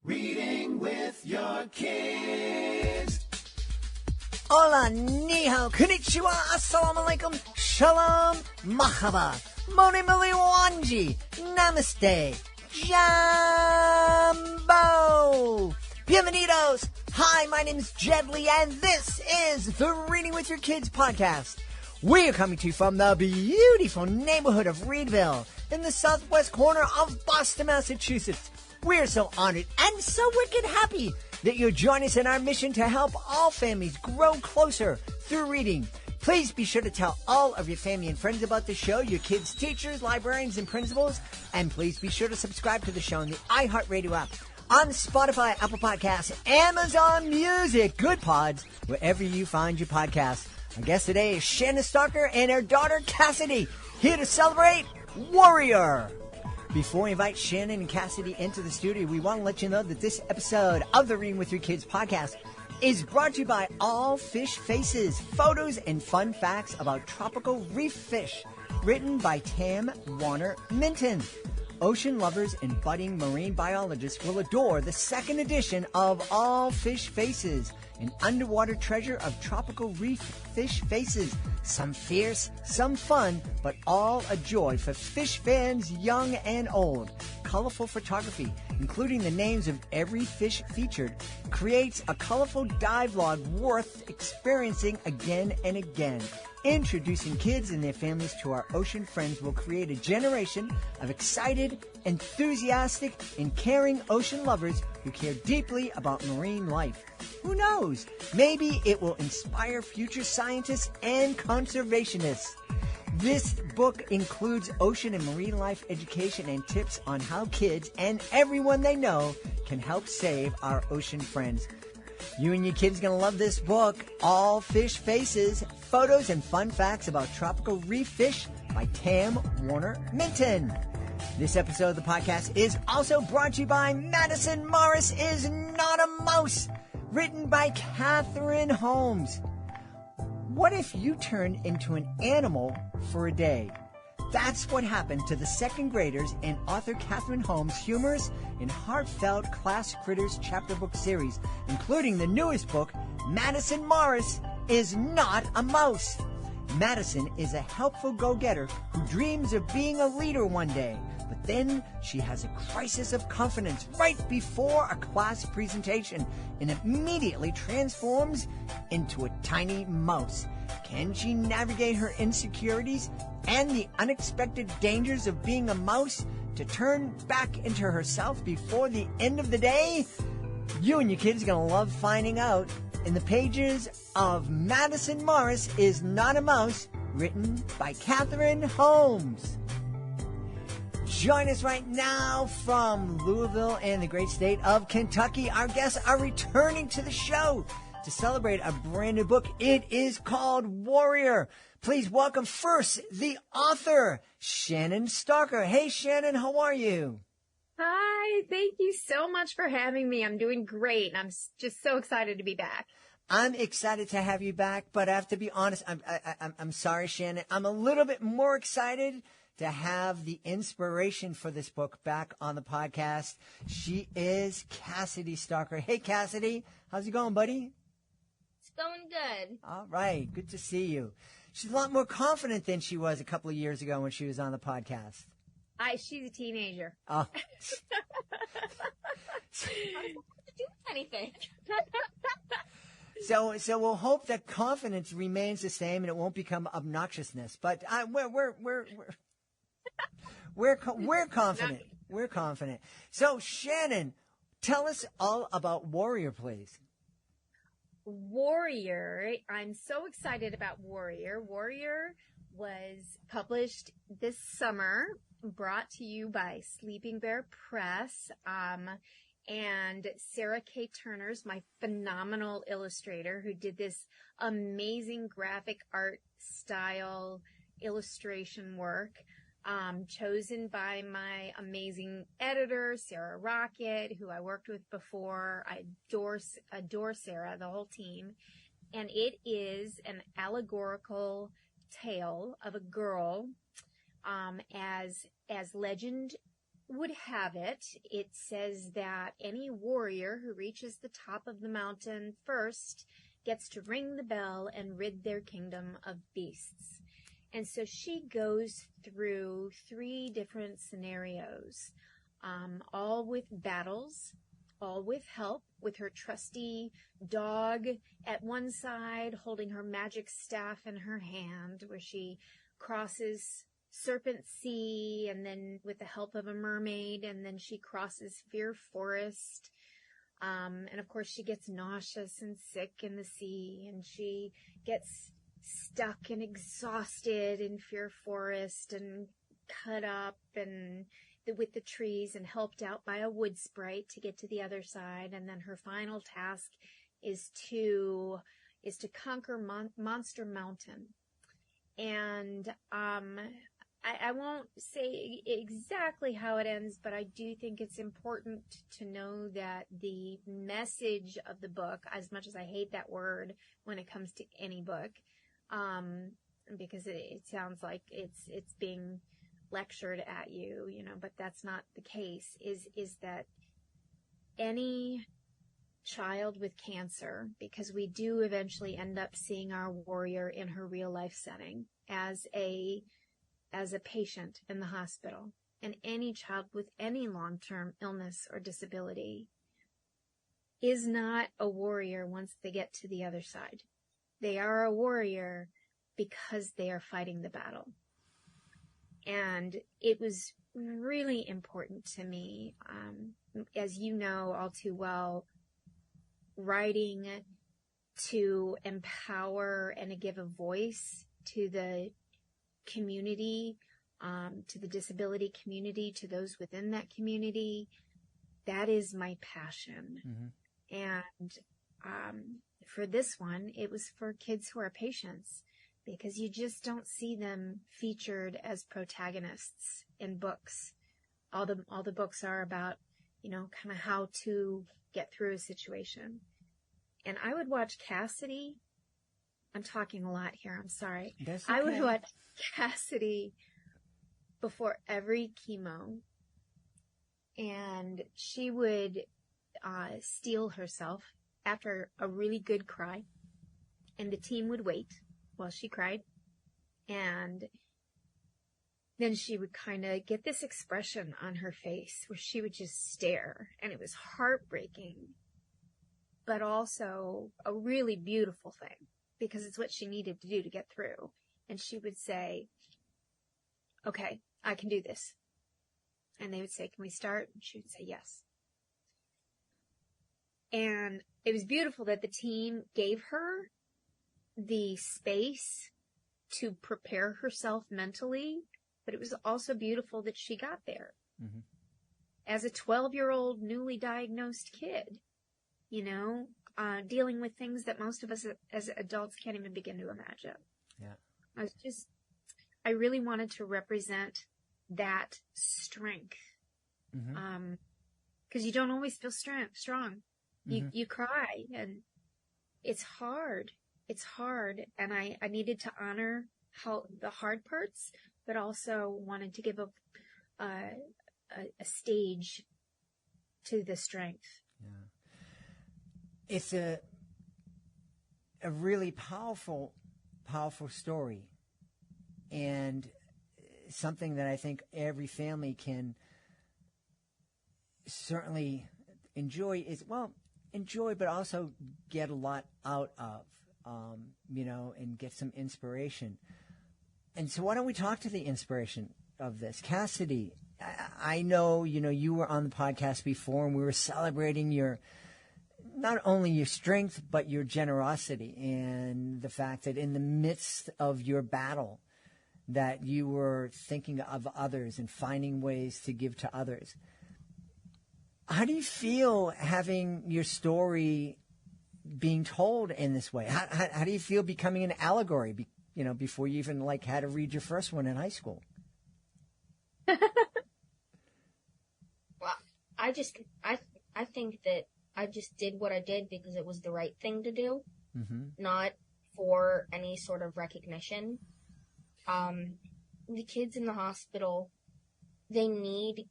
Reading with your kids. Hola, ni hao, konnichiwa, assalamu alaikum, shalom, mahaba, moni miliwanji, namaste, jambo, bienvenidos. Hi, my name is Jed Lee, and this is the Reading with Your Kids podcast. We are coming to you from the beautiful neighborhood of Reedville in the southwest corner of Boston, Massachusetts. We are so honored and so wicked happy that you're joining us in our mission to help all families grow closer through reading. Please be sure to tell all of your family and friends about the show, your kids' teachers, librarians, and principals. And please be sure to subscribe to the show on the iHeartRadio app, on Spotify, Apple Podcasts, Amazon Music, Good Pods, wherever you find your podcasts. Our guest today is Shannon Stocker and her daughter Cassidy, here to celebrate Warrior. Before we invite Shannon and Cassidy into the studio, we want to let you know that this episode of the Reading with Your Kids podcast is brought to you by All Fish Faces, photos and fun facts about tropical reef fish, written by Tam Warner Minton. Ocean lovers and budding marine biologists will adore the second edition of All Fish Faces, an underwater treasure of tropical reef fish faces. Some fierce, some fun, but all a joy for fish fans young and old. Colorful photography, including the names of every fish featured, creates a colorful dive log worth experiencing again and again. Introducing kids and their families to our ocean friends will create a generation of excited, enthusiastic, and caring ocean lovers who care deeply about marine life. Who knows? Maybe it will inspire future scientists and conservationists. This book includes ocean and marine life education and tips on how kids and everyone they know can help save our ocean friends. You and your kids are going to love this book, All Fish Faces, photos and fun facts about tropical reef fish by Tam Warner Minton. This episode of the podcast is also brought to you by Madison Morris is Not a Mouse, written by Catherine Holmes. What if you turned into an animal for a day? That's what happened to the second graders in author Catherine Holmes' humorous and heartfelt Class Critters chapter book series, including the newest book, Madison Morris is Not a Mouse. Madison is a helpful go-getter who dreams of being a leader one day, but then she has a crisis of confidence right before a class presentation and immediately transforms into a tiny mouse. Can she navigate her insecurities and the unexpected dangers of being a mouse to turn back into herself before the end of the day? You and your kids are going to love finding out in the pages of Madison Morris is Not a Mouse, written by Catherine Holmes. Join us right now from Louisville and the great state of Kentucky. Our guests are returning to the show to celebrate a brand new book. It is called Warrior. Please welcome first the author, Shannon Stocker. Hey, Shannon, how are you? Hi, thank you so much for having me. I'm doing great, and I'm just so excited to be back. I'm excited to have you back, but I have to be honest. I'm sorry, Shannon. I'm a little bit more excited to have the inspiration for this book back on the podcast. She is Cassidy Stocker. Hey, Cassidy, how's it going, buddy? It's going good. All right, good to see you. She's a lot more confident than she was a couple of years ago when she was on the podcast. She's a teenager. Oh. I don't have to do anything. So we'll hope that confidence remains the same and it won't become obnoxiousness. But we're confident. We're confident. So Shannon, tell us all about Warrior, please. Warrior. I'm so excited about Warrior. Warrior was published this summer, brought to you by Sleeping Bear Press. And Sarah K. Turner's my phenomenal illustrator who did this amazing graphic art style illustration work, chosen by my amazing editor, Sarah Rocket, who I worked with before. I adore Sarah, the whole team. And it is an allegorical tale of a girl, as legend would have it, it says that any warrior who reaches the top of the mountain first gets to ring the bell and rid their kingdom of beasts. And so she goes through 3 different scenarios, all with battles, all with help, with her trusty dog at one side holding her magic staff in her hand, where she crosses Serpent Sea, and then with the help of a mermaid, and then she crosses Fear Forest. And of course she gets nauseous and sick in the sea, and she gets stuck and exhausted in Fear Forest and cut up and with the trees and helped out by a wood sprite to get to the other side. And then her final task is to conquer Monster Mountain. And I won't say exactly how it ends, but I do think it's important to know that the message of the book, as much as I hate that word when it comes to any book, because it sounds like it's being lectured at you, but that's not the case, is that any child with cancer, because we do eventually end up seeing our warrior in her real life setting as a patient in the hospital, and any child with any long-term illness or disability is not a warrior once they get to the other side. They are a warrior because they are fighting the battle. And it was really important to me, as you know all too well, writing to empower and to give a voice to the community, to the disability community, to those within that community. That is my passion. Mm-hmm. And for this one, it was for kids who are patients, because you just don't see them featured as protagonists in books. All the books are about, kind of how to get through a situation. And I would watch Cassidy. I'm talking a lot here. I'm sorry. That's okay. I would watch Cassidy before every chemo, and she would steel herself after a really good cry, and the team would wait while she cried, and then she would kind of get this expression on her face where she would just stare, and it was heartbreaking, but also a really beautiful thing, because it's what she needed to do to get through. And she would say, okay, I can do this. And they would say, can we start? And she would say, yes. And it was beautiful that the team gave her the space to prepare herself mentally, but it was also beautiful that she got there. Mm-hmm. As a 12-year-old newly diagnosed kid, dealing with things that most of us as adults can't even begin to imagine. Yeah. I really wanted to represent that strength. Mm-hmm. 'Cause you don't always feel strong. Mm-hmm. You cry, and it's hard. It's hard. And I needed to honor the hard parts, but also wanted to give a stage to the strength. Yeah. It's a really powerful story, and something that I think every family can certainly enjoy, but also get a lot out of, and get some inspiration. And so why don't we talk to the inspiration of this? Cassidy, I know, you were on the podcast before, and we were celebrating not only your strength, but your generosity, and the fact that in the midst of your battle, that you were thinking of others and finding ways to give to others. How do you feel having your story being told in this way? How do you feel becoming an allegory, before you even had to read your first one in high school? Well, I think that I just did what I did because it was the right thing to do, mm-hmm. not for any sort of recognition. The kids in the hospital, they need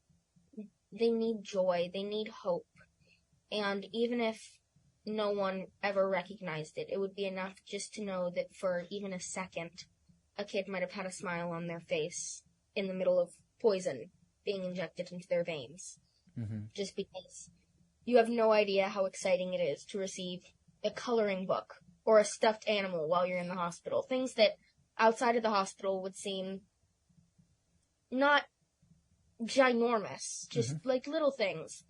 they need joy, they need hope. And even if no one ever recognized it, it would be enough just to know that for even a second, a kid might have had a smile on their face in the middle of poison being injected into their veins. Just because you have no idea how exciting it is to receive a coloring book or a stuffed animal while you're in the hospital. Things that outside of the hospital would seem not ginormous, just like little things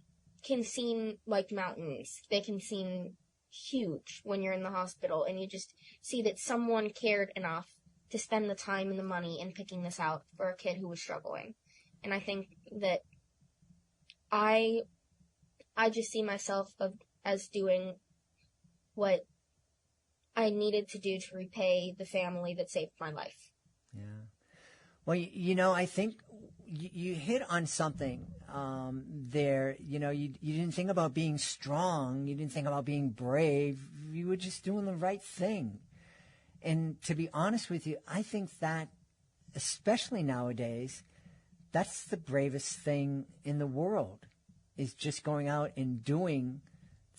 can seem like mountains. They can seem huge when you're in the hospital, and you just see that someone cared enough to spend the time and the money in picking this out for a kid who was struggling. And I think that I just see myself as doing what I needed to do to repay the family that saved my life. Yeah. Well, I think you hit on something there. You didn't think about being strong. You didn't think about being brave. You were just doing the right thing. And to be honest with you, I think that, especially nowadays, that's the bravest thing in the world, is just going out and doing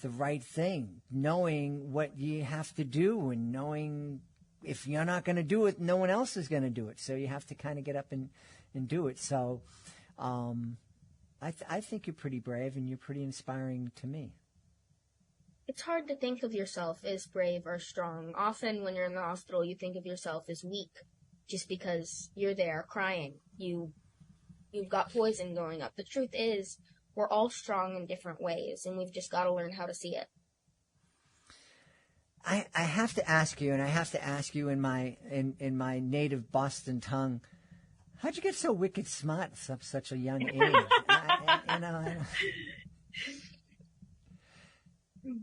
the right thing, knowing what you have to do, and knowing if you're not going to do it, no one else is going to do it. So you have to kind of get up and do it. So I think you're pretty brave, and you're pretty inspiring to me. It's hard to think of yourself as brave or strong. Often when you're in the hospital, you think of yourself as weak just because you're there crying. You've got poison going up. The truth is, we're all strong in different ways, and we've just got to learn how to see it. I have to ask you, and I have to ask you in my native Boston tongue, how'd you get so wicked smart at such a young age? I know.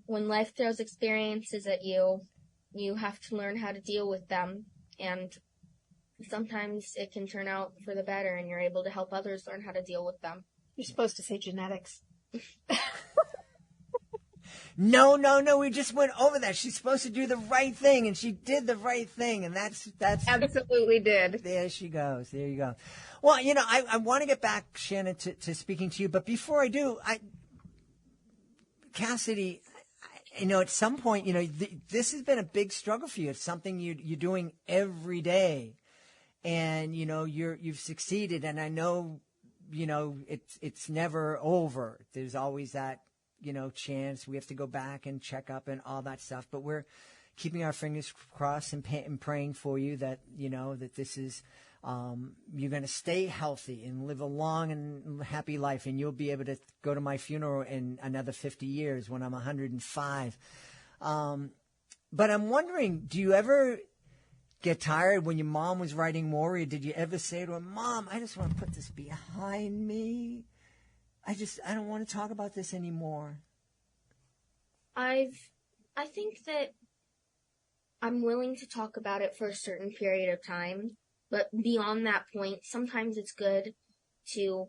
When life throws experiences at you, you have to learn how to deal with them, and sometimes it can turn out for the better, and you're able to help others learn how to deal with them. You're supposed to say genetics. No, we just went over that. She's supposed to do the right thing, and she did the right thing, and that's absolutely did. There she goes. There you go. Well, I want to get back, Shannon, to speaking to you, but before I do, Cassidy, at some point, this has been a big struggle for you. It's something you're doing every day, and you've succeeded, and I know, it's never over. There's always that, chance. We have to go back and check up and all that stuff, but we're keeping our fingers crossed and praying for you that, that this is, you're going to stay healthy and live a long and happy life, and you'll be able to go to my funeral in another 50 years when I'm 105. But I'm wondering, do you ever get tired when your mom was writing Warrior? Did you ever say to her, Mom, I just want to put this behind me. I don't want to talk about this anymore. I think that I'm willing to talk about it for a certain period of time, but beyond that point, sometimes it's good to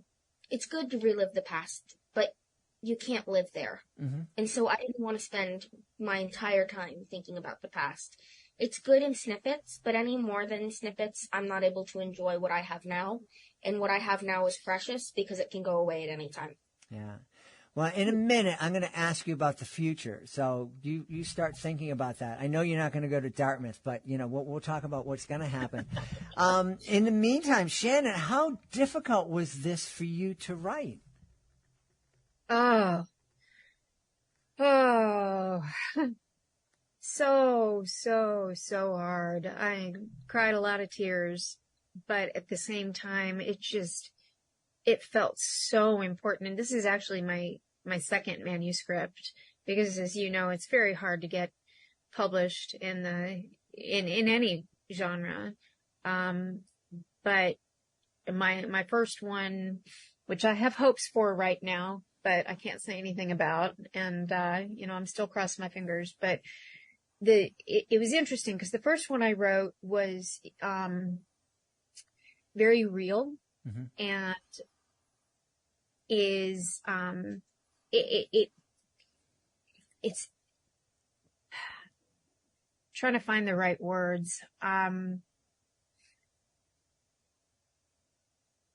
relive the past, but you can't live there. Mm-hmm. And so I didn't want to spend my entire time thinking about the past. It's good in snippets, but any more than snippets, I'm not able to enjoy what I have now. And what I have now is precious because it can go away at any time. Yeah. Well, in a minute, I'm going to ask you about the future. So you start thinking about that. I know you're not going to go to Dartmouth, but, we'll talk about what's going to happen. In the meantime, Shannon, how difficult was this for you to write? Oh. So hard. I cried a lot of tears, but at the same time, it felt so important. And this is actually my second manuscript, because as you know, it's very hard to get published in any genre. But my first one, which I have hopes for right now, but I can't say anything about, and I'm still crossing my fingers, but it was interesting because the first one I wrote was very real, mm-hmm. and is it's trying to find the right words.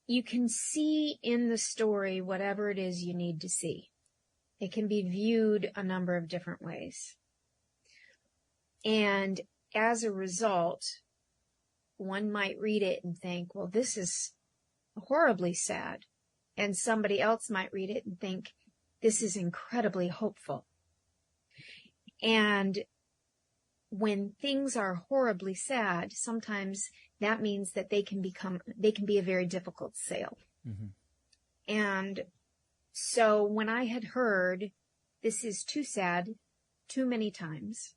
you can see in the story whatever it is you need to see. It can be viewed a number of different ways. And as a result, one might read it and think, well, this is horribly sad. And somebody else might read it and think, this is incredibly hopeful. And when things are horribly sad, sometimes that means that they can be a very difficult sale. Mm-hmm. And so when I had heard this is too sad too many times,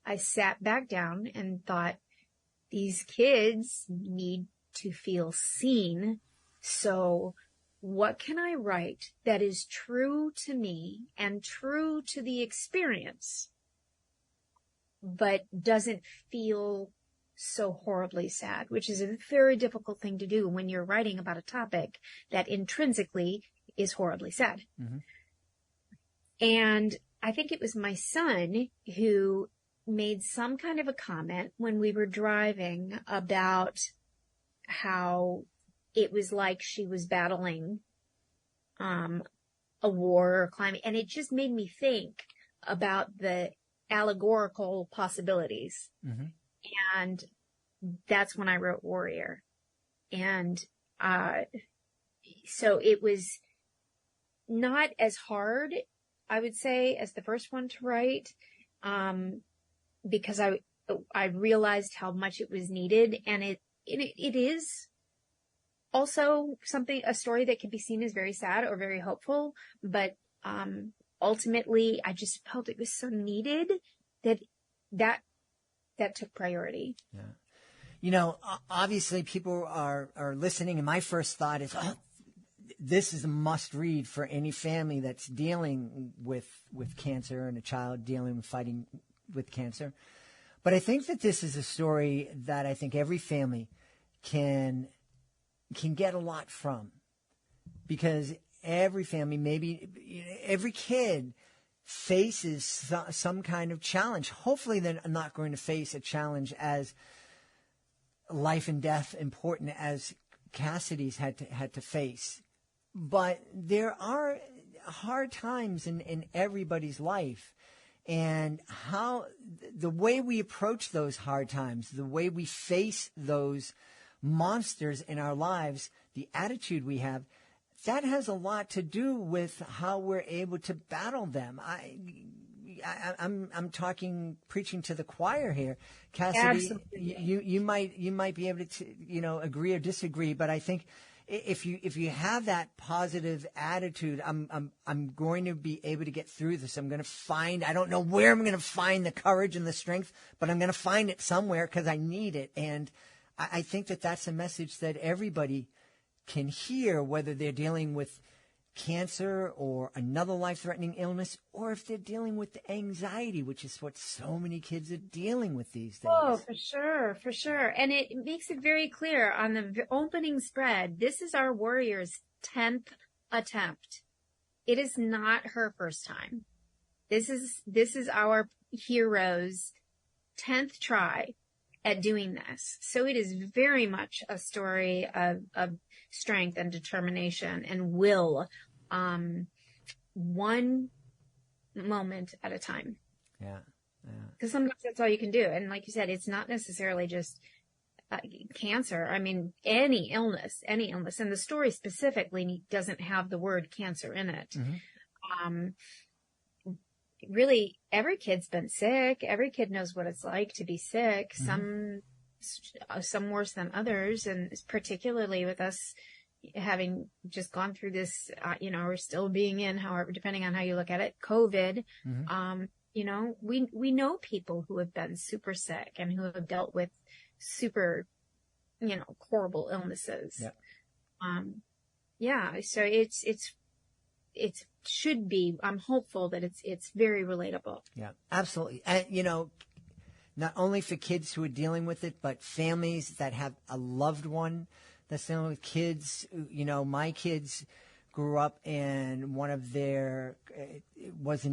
I sat back down and thought, these kids need to feel seen. So what can I write that is true to me and true to the experience, but doesn't feel so horribly sad, which is a very difficult thing to do when you're writing about a topic that intrinsically is horribly sad. Mm-hmm. And I think it was my son who made some kind of a comment when we were driving about how it was like she was battling a war or climate. And it just made me think about the allegorical possibilities. Mm-hmm. And that's when I wrote Warrior. And so it was not as hard, I would say, as the first one to write, because I realized how much it was needed. And it is also a story that can be seen as very sad or very hopeful. But ultimately, I just felt it was so needed that took priority. Yeah. You know, obviously people are listening, and my first thought is, this is a must read for any family that's dealing with cancer and a child fighting with cancer. But I think that this is a story that I think every family can get a lot from, because every family, maybe every kid faces some kind of challenge. Hopefully they're not going to face a challenge as life and death important as Cassidy's had to face. But there are hard times in everybody's life. And how the way we approach those hard times, the way we face those monsters in our lives, the attitude we have, that has a lot to do with how we're able to battle them. I'm preaching to the choir here, Cassidy. Absolutely. You might be able to agree or disagree, but I think if you have that positive attitude, I'm going to be able to get through this. I'm going to find, I don't know where I'm going to find the courage and the strength, but I'm going to find it somewhere because I need it. And I think that that's a message that everybody can hear, whether they're dealing with cancer or another life-threatening illness, or if they're dealing with the anxiety, which is what so many kids are dealing with these days. Oh, for sure. And it makes it very clear on the opening spread, this is our warrior's 10th attempt. It is not her first time. This is our hero's 10th try at doing this. So it is very much a story of strength and determination and will, one moment at a time. Yeah. Because sometimes that's all you can do. And like you said, it's not necessarily just cancer. I mean, any illness. And the story specifically doesn't have the word cancer in it. Mm-hmm. Really, every kid's been sick. Every kid knows what it's like to be sick. Mm-hmm. Some worse than others. And particularly with us having just gone through this, we're still being in, however, depending on how you look at it, COVID. Mm-hmm. We know people who have been super sick and who have dealt with super, horrible illnesses. Yeah. So it should be, I'm hopeful that it's very relatable. Yeah, absolutely. And, not only for kids who are dealing with it, but families that have a loved one that's dealing with kids. My kids grew up and one of their, as a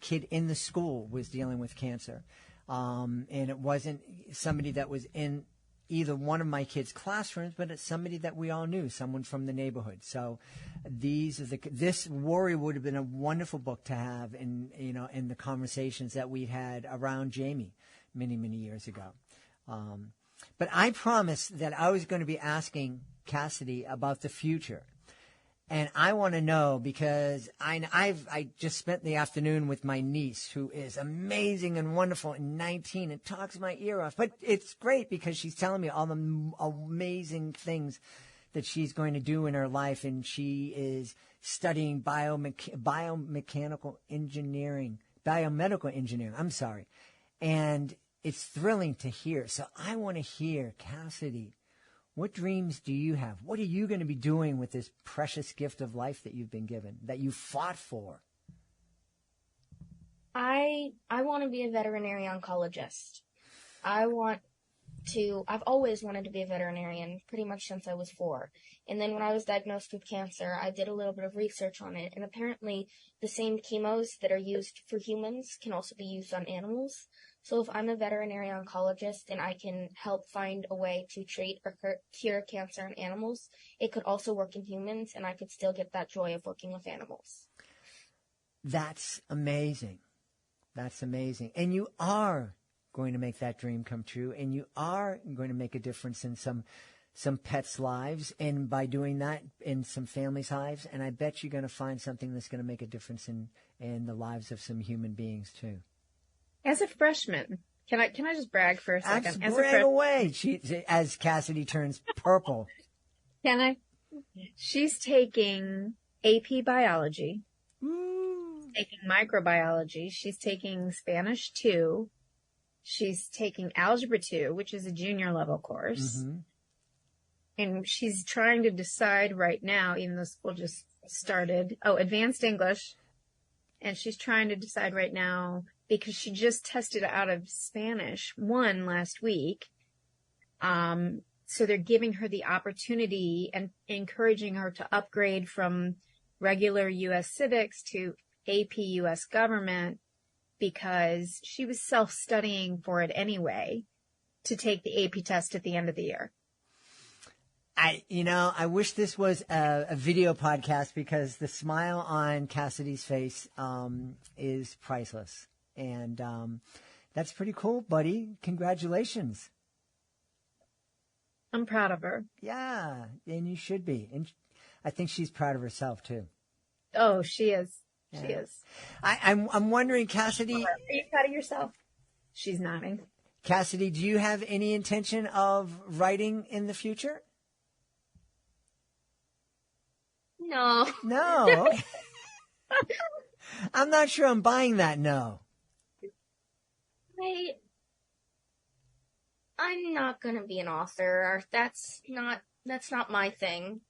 kid in the school was dealing with cancer. And it wasn't somebody that was in either one of my kids' classrooms, but it's somebody that we all knew, someone from the neighborhood. So this Warrior would have been a wonderful book to have in the conversations that we had around Jamie many, many years ago. But I promised that I was going to be asking Cassidy about the future. And I want to know because I just spent the afternoon with my niece, who is amazing and wonderful and 19 and talks my ear off. But it's great because she's telling me all the amazing things that she's going to do in her life. And she is studying biomedical engineering. I'm sorry. And it's thrilling to hear. So I want to hear, Cassidy, what dreams do you have? What are you going to be doing with this precious gift of life that you've been given, that you fought for? I want to be a veterinary oncologist. I've always wanted to be a veterinarian pretty much since I was 4. And then when I was diagnosed with cancer, I did a little bit of research on it. And apparently the same chemos that are used for humans can also be used on animals. So if I'm a veterinary oncologist and I can help find a way to treat or cure cancer in animals, it could also work in humans, and I could still get that joy of working with animals. That's amazing. That's amazing. And you are going to make that dream come true, and you are going to make a difference in some pets' lives, and by doing that, in some families' lives. And I bet you're going to find something that's going to make a difference in the lives of some human beings too. As a freshman, can I just brag for a second? Brag away. As Cassidy turns purple. Can I? She's taking AP Biology, taking microbiology. She's taking Spanish 2. She's taking Algebra 2, which is a junior level course. Mm-hmm. And she's trying to decide right now, even though school just started, Advanced English. And she's trying to decide right now, because she just tested out of Spanish 1 last week. So they're giving her the opportunity and encouraging her to upgrade from regular U.S. civics to AP U.S. government, because she was self-studying for it anyway, to take the AP test at the end of the year. I wish this was a video podcast, because the smile on Cassidy's face is priceless. And that's pretty cool, buddy. Congratulations. I'm proud of her. Yeah, and you should be. And I think she's proud of herself, too. Oh, she is. Yeah. She is. I'm wondering, Cassidy. Are you proud of yourself? She's nodding. Cassidy, do you have any intention of writing in the future? No. No. Okay. I'm not sure I'm buying that no. I'm not going to be an author. That's not my thing.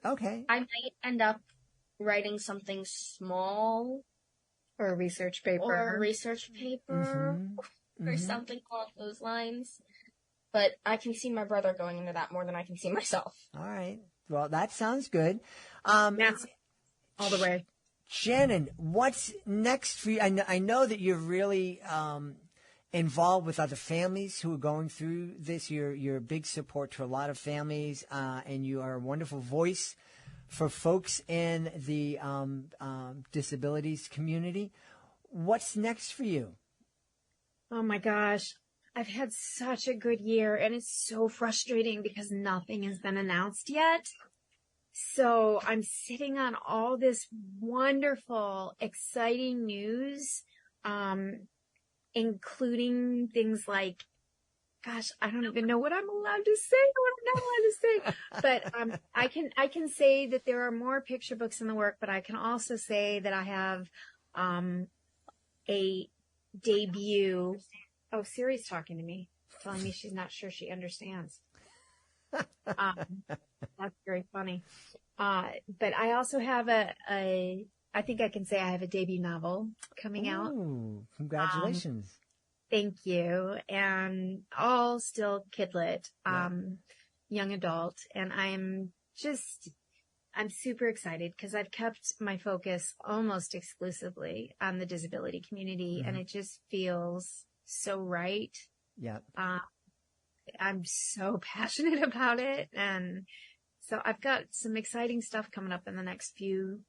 Okay. I might end up writing something small. Or a research paper. Or something along those lines. But I can see my brother going into that more than I can see myself. All right. Well, that sounds good. That's all the way. Shannon, what's next for you? I know that you're really involved with other families who are going through this. You're a big support to a lot of families, and you are a wonderful voice for folks in the disabilities community. What's next for you? Oh, my gosh. I've had such a good year, and it's so frustrating because nothing has been announced yet. So I'm sitting on all this wonderful, exciting news, including things like, gosh, I don't even know what I'm allowed to say, what I'm not allowed to say. But I can say that there are more picture books in the work, but I can also say that I have a debut. Oh, Siri's talking to me, telling me she's not sure she understands. That's very funny. But I also have I think I can say I have a debut novel coming out. Congratulations. Thank you. And all still kidlit, young adult. And I'm super excited because I've kept my focus almost exclusively on the disability community, and it just feels so right. Yeah. I'm so passionate about it. And so I've got some exciting stuff coming up in the next few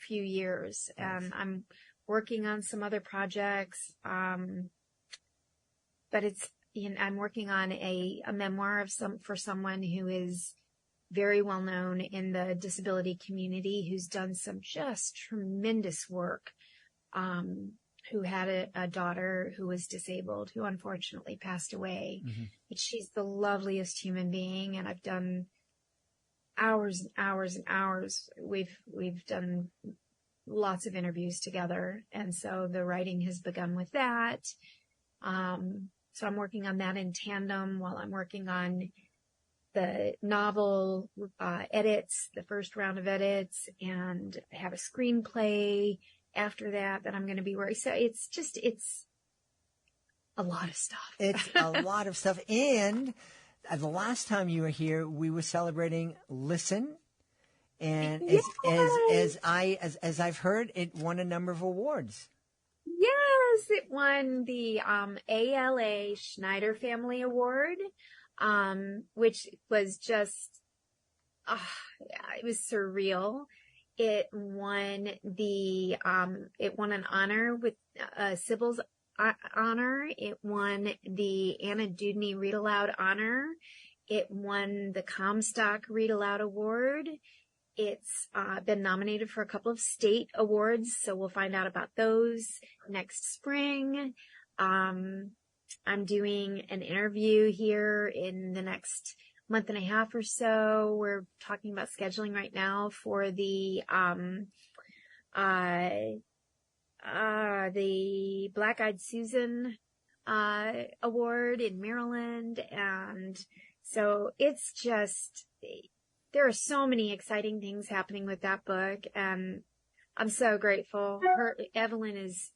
years. And I'm working on some other projects. But I'm working on a memoir for someone who is very well known in the disability community, who's done some just tremendous work, who had a daughter who was disabled, who unfortunately passed away. Mm-hmm. But she's the loveliest human being, and I've done hours and hours and hours. We've done lots of interviews together, and so the writing has begun with that. So I'm working on that in tandem while I'm working on the novel edits, the first round of edits, and I have a screenplay after that I'm going to be working. So it's a lot of stuff. It's a lot of stuff. And the last time you were here, we were celebrating Listen. And as I've heard, it won a number of awards. Yes, it won the ALA Schneider Family Award, which was just, it was surreal. It won an honor with Sybil's honor. It won the Anna Dudney Read Aloud honor. It won the Comstock Read Aloud Award. It's been nominated for a couple of state awards, so we'll find out about those next spring. I'm doing an interview here in the next month and a half or so. We're talking about scheduling right now for the Black Eyed Susan award in Maryland, and so it's just, there are so many exciting things happening with that book, and I'm so grateful. Evelyn is,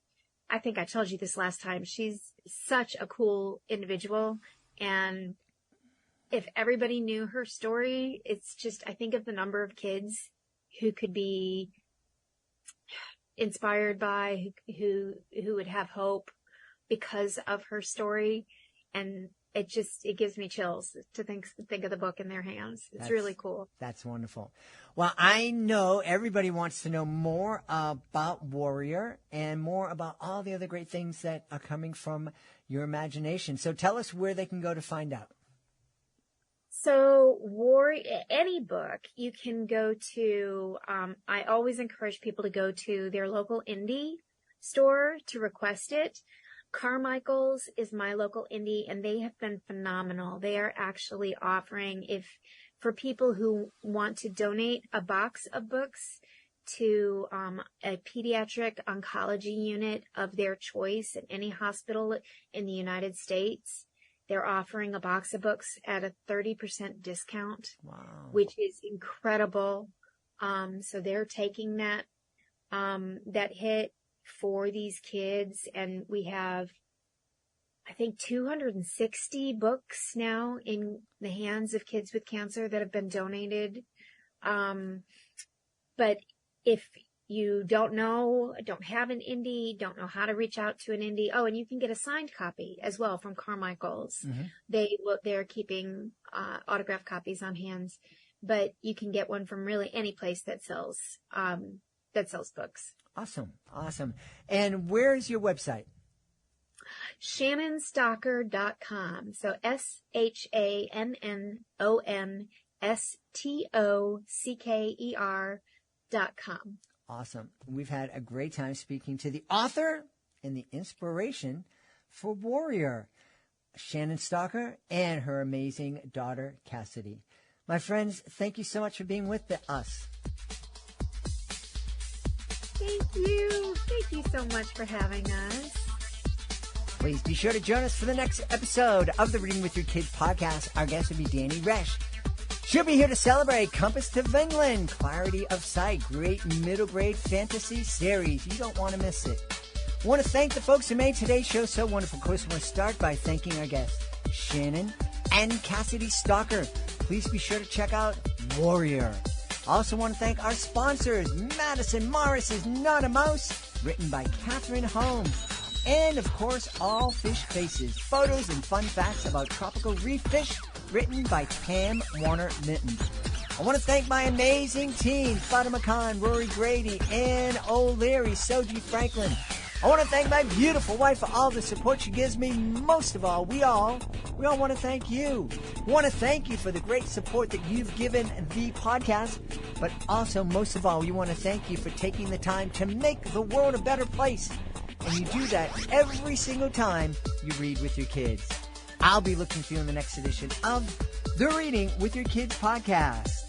I think I told you this last time, she's such a cool individual, and if everybody knew her story, it's just, I think of the number of kids who could be inspired by, who would have hope because of her story, and it gives me chills to think of the book in their hands. It's really cool. That's wonderful. Well, I know everybody wants to know more about Warrior and more about all the other great things that are coming from your imagination. So tell us where they can go to find out. So any book, you can go to, I always encourage people to go to their local indie store to request it. Carmichael's is my local indie, and they have been phenomenal. They are actually offering, for people who want to donate a box of books to a pediatric oncology unit of their choice at any hospital in the United States, they're offering a box of books at a 30% discount. Wow. Which is incredible. So they're taking that hit for these kids, and we have, I think, 260 books now in the hands of kids with cancer that have been donated. But if you don't have an indie, don't know how to reach out to an indie, and you can get a signed copy as well from Carmichael's. Mm-hmm. They're keeping autographed copies on hands, but you can get one from really any place that sells books. Awesome. And where's your website? ShannonStocker.com. So ShannonStocker.com. Awesome. We've had a great time speaking to the author and the inspiration for Warrior, Shannon Stocker, and her amazing daughter, Cassidy. My friends, thank you so much for being with us. Thank you. Thank you so much for having us. Please be sure to join us for the next episode of the Reading with Your Kids podcast. Our guest will be Danny Resch. She'll be here to celebrate Compass to Vinland, Clarity of Sight, great middle grade fantasy series. You don't want to miss it. I want to thank the folks who made today's show so wonderful. Of course, I want to start by thanking our guests, Shannon and Cassidy Stocker. Please be sure to check out Warrior. I also want to thank our sponsors, Madison Morris is Not a Mouse, written by Catherine Holmes. and of course, All Fish Faces, photos and fun facts about tropical reef fish, written by Pam Warner-Minton. I want to thank my amazing team, Fatima Khan, Rory Grady, Ann O'Leary, Soji Franklin. I want to thank my beautiful wife for all the support she gives me. Most of all, we all want to thank you. We want to thank you for the great support that you've given the podcast, but also, most of all, we want to thank you for taking the time to make the world a better place. And you do that every single time you read with your kids. I'll be looking for you in the next edition of the Reading with Your Kids podcast.